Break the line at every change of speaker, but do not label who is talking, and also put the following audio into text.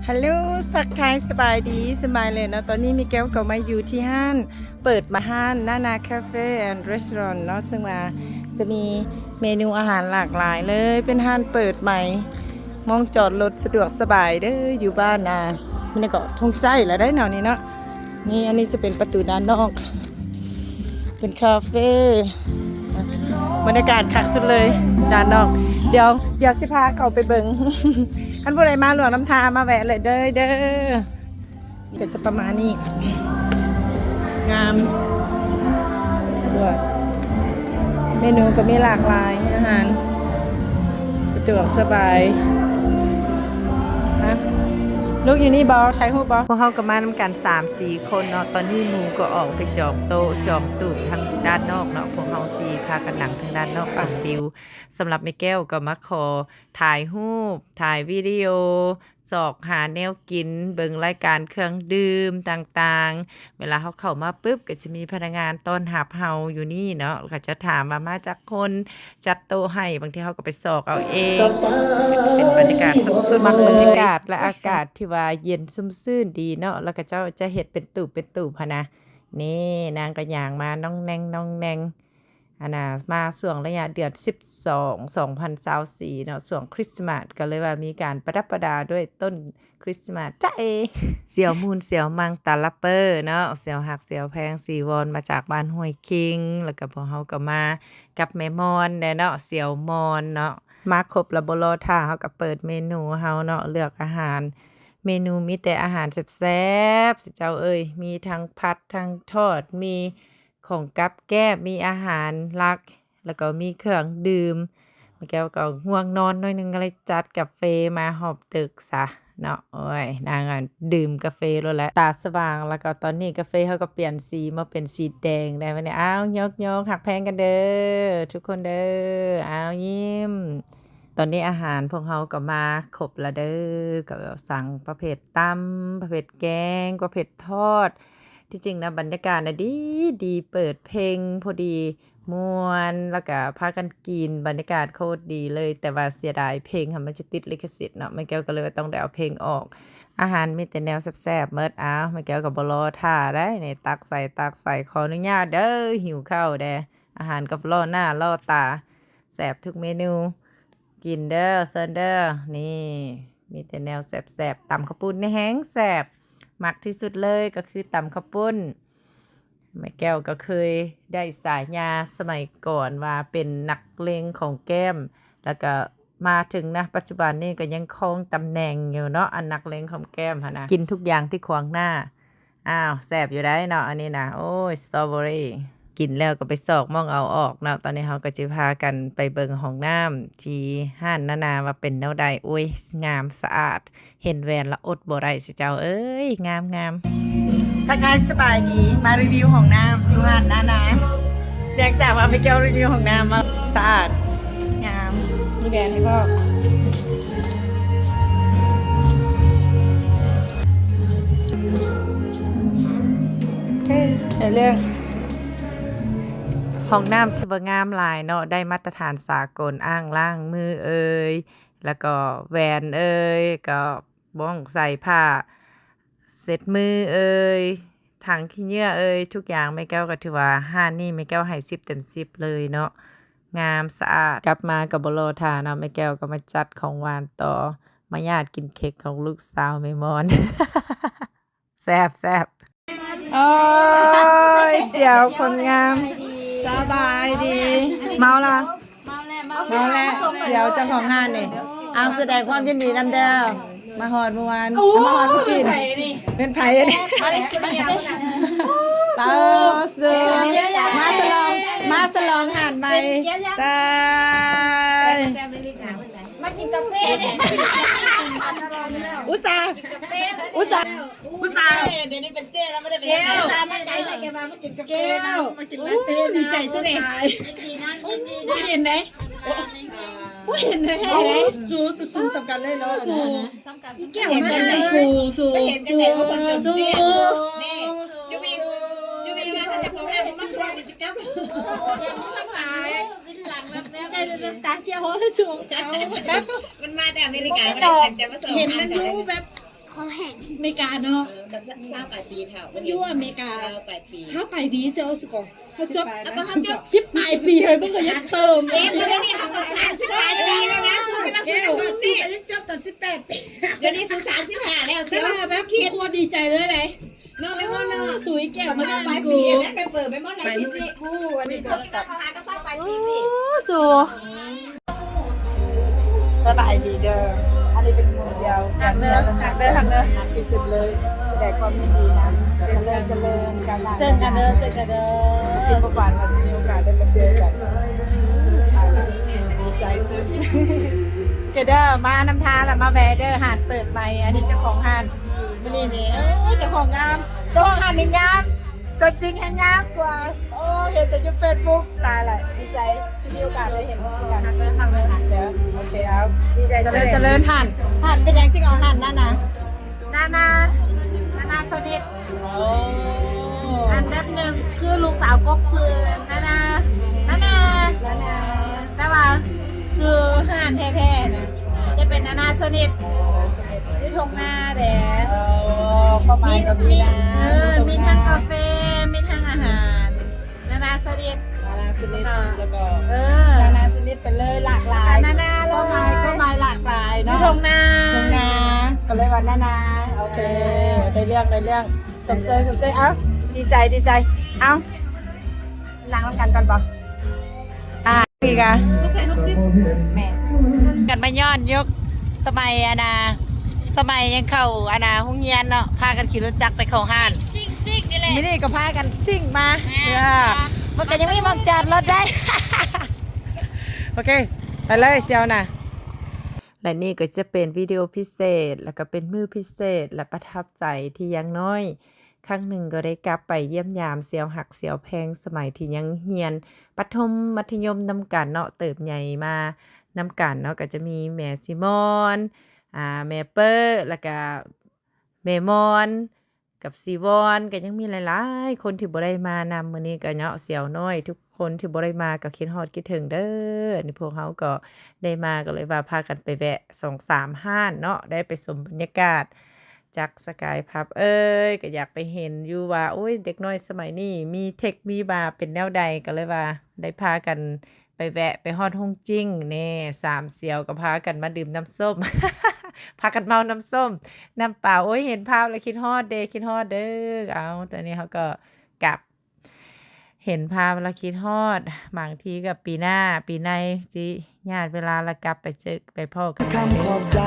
ฮัลโหลสักทายสบายดีสบายเลยนะตอนนี้มีแก้วก็มาอยู่ที่ห้านเปิดมาห้านนาคาเฟ่แอนด์รีสอร์ทเนาะซึ่งมาจะมีเมนูอาหารหลากหลายเลยเป็นห้านเปิดใหม่มองจอดรถสะดวกสบายเด้ออยู่บ้านนะมันก็ทงใจแล้วได้แนวนี้เนาะนี่อันนี้จะเป็นประตูด้านนอกเป็นคาเฟ่บรรยากาศคักสุดเลยด้านนอกเดี๋ยวสิพาเขาไปเบิง ท่านผู้ใดมาหลวงน้ำทามาแวะเลยเด้อนี่ก็จะประมาณนี้งามด้วยเมนูก็มีหลากหลายอาหารสะดวกสบายนะลูกอยู่นี่บอใช้หูบอพวกเขาก็มาทำกัน 3-4 คนเนาะตอนนี้หมูก็ออกไปจองโต๊ะจองตู้ทางด้านนอกเนาะพวกเขา4พากันหนังทางด้านนอกส่งบิวสำหรับแม่แก้วก็มาขอถ่ายรูปถ่ายวิดีโอสอกหาแนวกินเบิ่งรายการเครื่องดื่มต่างๆเวลาเขาเข้ามาปุ๊บก็จะมีพนักงานต้อนรับเฮาอยู่นี่เนาะก็จะถามมาจากคนจัดโต๊ะให้บางทีเขาก็ไปสอกเอาเองก็จะเป็นบรรยากาศสุดๆมักบรรยากาศและอากาศที่ว่าเย็นซุ่มซื่นดีเนาะแล้วก็เจ้าจะเฮ็ดเป็นตูบพะนะนี่นางก็ย่างมาน้องแนงอันน่ะมาช่วงระยะเดือน12 2024เนาะช่วงคริสต์มาสก็เลยว่ามีการประดับประดาด้วยต้นคริสต์มาสจ้าเอเสี่ยวมูนเสี่ยวมังตาลัปเปอร์เนาะเสี่ยวหักเสี่ยวแพงสีวอนมาจากบ้านห้วยคิงแล้วก็พวกเฮาก็มากับแม่มอนเนาะเสี่ยวมอนเนาะมาครบแล้วบ่รอท่าเฮาก็เปิดเมนูเฮาเนาะเลือกอาหารเมนูมีแต่อาหารแซ่บๆสิเจ้าเอ้ยมีทั้งผัดทั้งทอดมีของกับแก้มมีอาหารหลักแล้วก็มีเครื่องดื่มแม่แก้วก็ง่วงนอนหน่อยนึงก็เลยจัดกาแฟมาหอบตึกซะเนาะโอ้ยนางอ่ะดื่มกาแฟแล้วแหละตาสว่างแล้วก็ตอนนี้กาแฟเขาก็เปลี่ยนสีมาเป็นสีแดงได้มาเนี่ยอ้าวยกหักแพงกันเด้อทุกคนเด้ออ้าวยิ้มตอนนี้อาหารพวกเขาก็มาครบแล้วเด้อก็สั่งประเภทตำประเภทแกงประเภททอดที่จริงนะบรรยากาศนะดีเปิดเพลงพอดีม่วนแล้วก็พากันกินบรรยากาศโคตรดีเลยแต่ว่าเสียดายเพลงค่ะมันจะติดลิขสิทธิ์เนาะแม่แก้วก็เลยต้องได้เอาเพลงออกอาหารมีแต่แนวแซ่บๆเมิดอ้าวแม่แก้วก็บ่รอท่าได้นี่ตักใส่ขออนุญาตเด้อหิวข้าวแดอาหารก็รอหน้ารอตาแซ่บทุกเมนูกินเด้อเซิร์นเด้อนี่มีแต่แนวแซ่บๆตำข้าวปุ้นนี่แห้งแซ่บมักที่สุดเลยก็คือตำข้าวปุ้นแม่แก้วก็เคยได้สายญาสมัยก่อนว่าเป็นนักเลงของแก้มแล้วก็มาถึงนะปัจจุบันนี้ก็ยังครองตำแหน่งอยู่เนาะอันนักเลงของแก้มค่ะนะกินทุกอย่างที่ขวางหน้าอ้าวแซ่บอยู่ได้เนาะอันนี้นะโอ้ยสตรอเบอรี่กินแล้วก็ไปสอกมองเอาออกเนาะตอนนี้เขาก็จะพากันไปเบิ่งห้องน้ำที่ห้านนาว่าเป็นแนวใดโอ้ยงามสะอาดเห็นแหวนละอดบ่ได้สิเจ้าเอ้ยงามทักทายสบายดีมารีวิวห้องน้ำอยู่ห้านนาอยากจากว่าไปแก้วรีวิวห้องน้ำมาสะอาดงามมีแหวนให้พ่อในเรื่องห้องน้ำที่ว่างามหลายเนาะได้มาตรฐานสากลอ้างล่างมือเอ่ยแล้วก็แหวนเอ่ยก็บ้องใส่ผ้าเสร็จมือเอ่ยถังขี้เหงื่อเอ่ยทุกอย่างแม่แก้วก็ถือว่าห้านนี่แม่แก้วให้10 เต็ม 10เลยเนาะงามสะอาดกลับมากับบโลทาเนาะแม่แก้วก็มาจัดของหวานต่อมาญาติกินเค้กของลูกสาวแม่มอน แซ่บโอ้ยเสี่ยวคนงามสบายดีเมาละเมาแล้วเสี่ยวเจ้าของงานนี่เอาแสดงความยินดีนำเด้อมาหอดเมื่อวานมาหอดเมื่อกี้เป็นไผ่นี่เป้าสูมาสลองหานใหม่ตาย
มากินกาแฟเนี่ย
อุตส่าห์
เดี๋ยวนี้เป็นเจ้แล้วไม่ได้เป็นตามาใจใส่แกมากินกาแฟมากินลาเต้ดีใจสุดเลยเห็นไหมเห็นไหมสูตุสูสำคัญเลยเนาะสูแก้วมันเป็นกูสูเห็นจังไหนว่าคนจนเจ้นี่จุบิ มาเขาจะของงานมันควรจะกลับ
วินหลังแบบแบบ
ใจน้ำตาเจียวเลยสูงเอาแบบ
มันมาแต่อเมริกาไม่ได้แต่จะมาส่ง
เห็นมันอยู่แบบ
คอแห้ง
อเมริกาเนาะ
ก็ทราบปลายปีเท่า
อยู่อเมริกา
ปลายปี
เช้าไปบีเซลสกอเขาจบแล้วก็เขาจบ10 ปลายปีเลยเพิ่งจะเติม
เอ๊ะตอนนี้เขาก็38 ปีแล้วนะสู้กันสู้กันนี่
ยังจบตอน18 ปี
เดี๋ยวนี้สู้35แล้ว
เสี
เสี
ย
ยว
แบบโคตรดีใจเลยไหน
น้องไม่มอนเนาะ
สวยแก้วมา
ทราบปลาย
กู
ปีแม่ไปเปิดไม่มอนไหนปีนี่
กูอันนี้โทรศัพท์
เขาหาก็ทราบปลายปีสิ
สูสบายดีเด้ออันนี้เป็นมือเดียวหักเด้อหักที่สุดเลยแสดงความยินดีนะเจริญกันนะเส้นกันเด้อที่ประวันเรามีโอกาสได้มาเจอกันดีใจสุดเกเด้อมานำทางแล้วมาแวะเด้อหาดเปิดใหม่อันนี้เจ้าของหาดวันนี้นี่เจ้าของงามเจ้าของหาดนี่งามตัวจริงแห่งงามกว่าโอ้เห็นแต่ในเฟซบุ๊กตายเลยดีใจที่มีโอกาสได้เห็นกันหักเลยเด้อโอเคเอาดีใจเจริญหันเป็นยังจริงเอาหันนาสนิทอันดับหนึ่งคือลูกสาวกกซื้อนาแต่ว่าคือหันแท้ๆนะจะเป็นนาสนิทที่ทงนาแดดมีทั้งกาแฟมีทั้งอาหารนาสนิทแล้วก็นาสนิทเป็นเลยหลากหลายก็หมายหลากหลายเนาะทงนาก็เลยว่านาโอเคได้เรื่องสมใจเอ้าดีใจเอ้าล้างน้ำกันก่อนป่ะพี่กะแม่กันมาย้อนยกสมัยสมัยยังเข้าห้องเรียนเนาะพากันขี่รถจักรไปเข้าห้าน
ซิ่งนี่แหละ
มินี่ก็พากันซิ่งมามันก็ยังไม่มองจอดรถได้ โอเคไปเลยเซียวนะ
และนี่ก็จะเป็นวิดีโอพิเศษแล้วก็เป็นมื้อพิเศษและประทับใจที่ยังน้อยครั้งหนึ่งก็ได้กลับไปเยี่ยมยามเสียวหักเสียวแพงสมัยที่ยังเรียนประถมมัธยมนำกันเนาะเติบใหญ่มานำกันเนาะก็จะมีแม่ซิมอนแม่เปอร์แล้วก็แม่มอนกับซีวอนก็ยังมีหลายๆคนที่บ่ได้มานำมื้อนี้ก็เนาะเสียวน้อยทุกคนที่บ่ได้มาก็คิดฮอดคิดถึงเด้อนี่พวกเขาก็ได้มาก็เลยว่าพากันไปแวะ 2-3 ห้านเนาะได้ไปชมบรรยากาศจากสกายพับก็อยากไปเห็นอยู่ว่าโอ้ยเด็กน้อยสมัยนี้มีเทคมีบาเป็นแนวใดก็เลยว่าได้พากันไปแวะไปฮอดฮ่องจิ้งแน่3เสียวก็พากันมาดื่มน้ำส้ม พากันเมาน้ำส้มน้ำเปล่าโอ้ยเห็นภาพแล้วคิดฮอดเด้เอาตอนนี้เขาก็กลับเห็นภาพแล้วคิดฮอดบางทีกับปีหน้าปีในจิญาติเวลาละกลับไปเจอไปพ่อกัน
คำขอบใจ